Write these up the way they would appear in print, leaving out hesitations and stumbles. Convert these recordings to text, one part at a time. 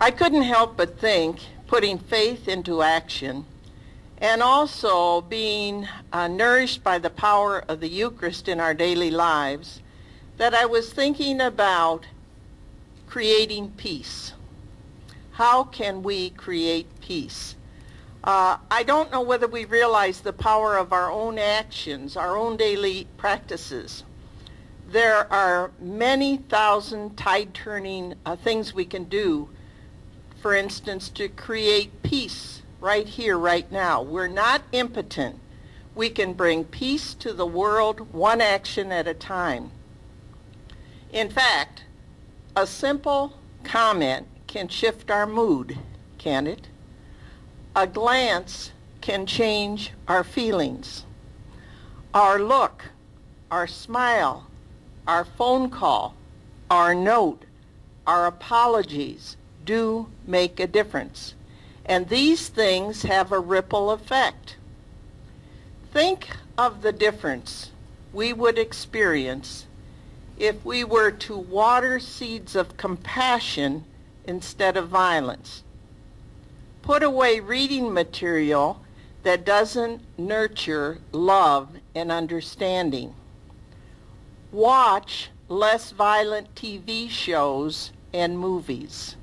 I couldn't help but think, putting faith into action, and also being nourished by the power of the Eucharist in our daily lives, that I was thinking about creating peace. How can we create peace? I don't know whether we realize the power of our own actions, our own daily practices. There are many thousand tide-turning things we can do, for instance, to create peace right here, right now. We're not impotent. We can bring peace to the world one action at a time. In fact, a simple comment can shift our mood, can't it? A glance can change our feelings. Our look, our smile, our phone call, our note, our apologies do make a difference. And these things have a ripple effect. Think of the difference we would experience if we were to water seeds of compassion instead of violence. Put away reading material that doesn't nurture love and understanding. Watch less violent TV shows and movies.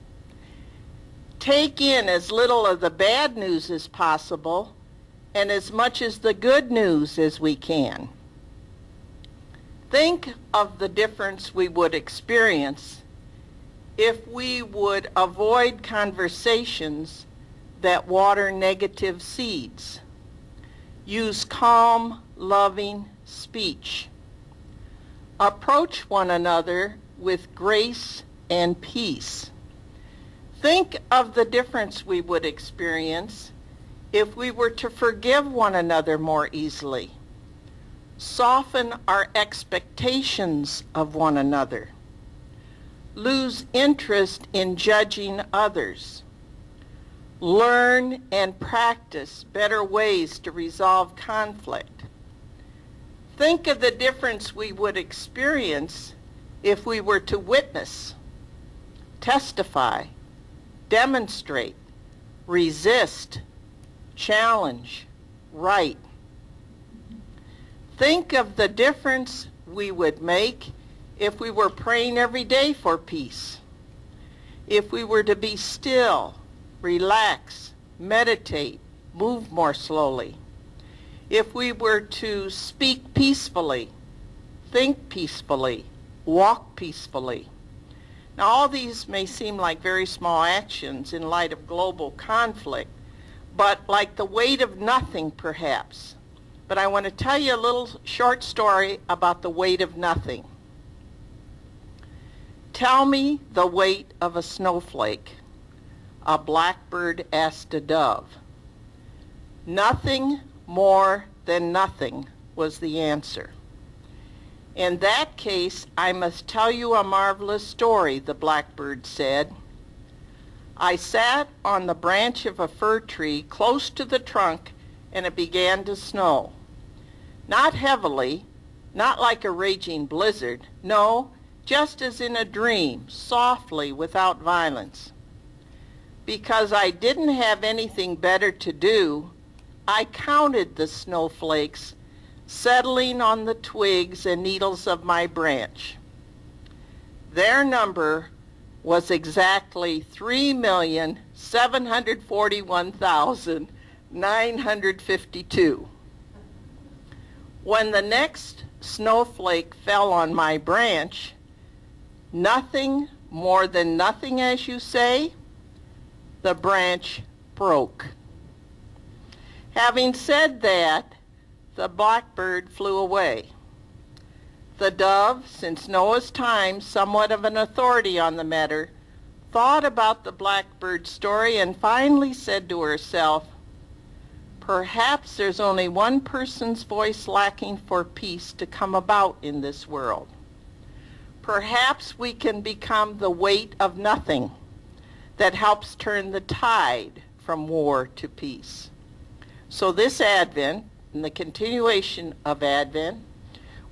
Take in as little of the bad news as possible and as much as the good news as we can. Think of the difference we would experience if we would avoid conversations that water negative seeds. Use calm, loving speech. Approach one another with grace and peace. Think of the difference we would experience if we were to forgive one another more easily. Soften our expectations of one another. Lose interest in judging others. Learn and practice better ways to resolve conflict. Think of the difference we would experience if we were to witness, testify, demonstrate, resist, challenge, write. Think of the difference we would make if we were praying every day for peace. If we were to be still, relax, meditate, move more slowly. If we were to speak peacefully, think peacefully, walk peacefully. Now, all these may seem like very small actions in light of global conflict, but like the weight of nothing, perhaps. But I want to tell you a little short story about the weight of nothing. Tell me the weight of a snowflake, a blackbird asked a dove. Nothing more than nothing was the answer. In that case, I must tell you a marvelous story, the blackbird said. I sat on the branch of a fir tree close to the trunk, and it began to snow. Not heavily, not like a raging blizzard, no, just as in a dream, softly, without violence. Because I didn't have anything better to do, I counted the snowflakes settling on the twigs and needles of my branch. Their number was exactly 3,741,952. When the next snowflake fell on my branch, nothing more than nothing, as you say, the branch broke. Having said that, the blackbird flew away. The dove, since Noah's time somewhat of an authority on the matter, thought about the blackbird's story and finally said to herself, perhaps there's only one person's voice lacking for peace to come about in this world. Perhaps we can become the weight of nothing that helps turn the tide from war to peace. So this Advent, and the continuation of Advent,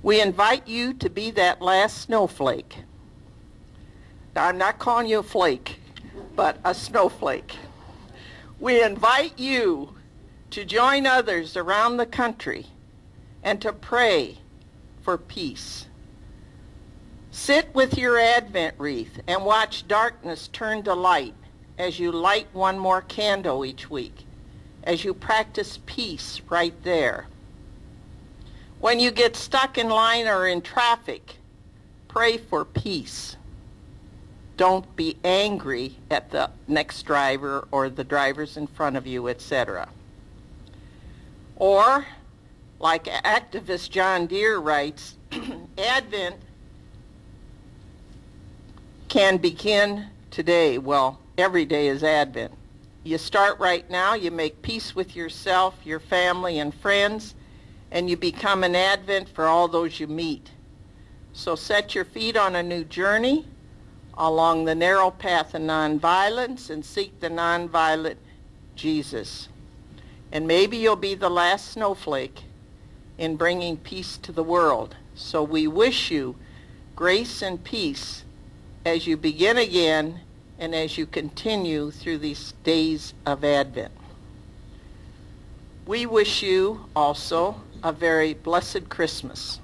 we invite you to be that last snowflake. Now, I'm not calling you a flake. but a snowflake. We invite you to join others around the country and to pray for peace. Sit with your Advent wreath and watch darkness turn to light as you light one more candle each week, as you practice peace right there. When you get stuck in line or in traffic, pray for peace. Don't be angry at the next driver or the drivers in front of you, etc. Or, like activist John Deere writes, Advent can begin today. Well, every day is Advent. You start right now, you make peace with yourself, your family, and friends, and you become an Advent for all those you meet. So set your feet on a new journey along the narrow path of nonviolence and seek the nonviolent Jesus. And maybe you'll be the last snowflake in bringing peace to the world. So we wish you grace and peace as you begin again and as you continue through these days of Advent. We wish you also a very blessed Christmas.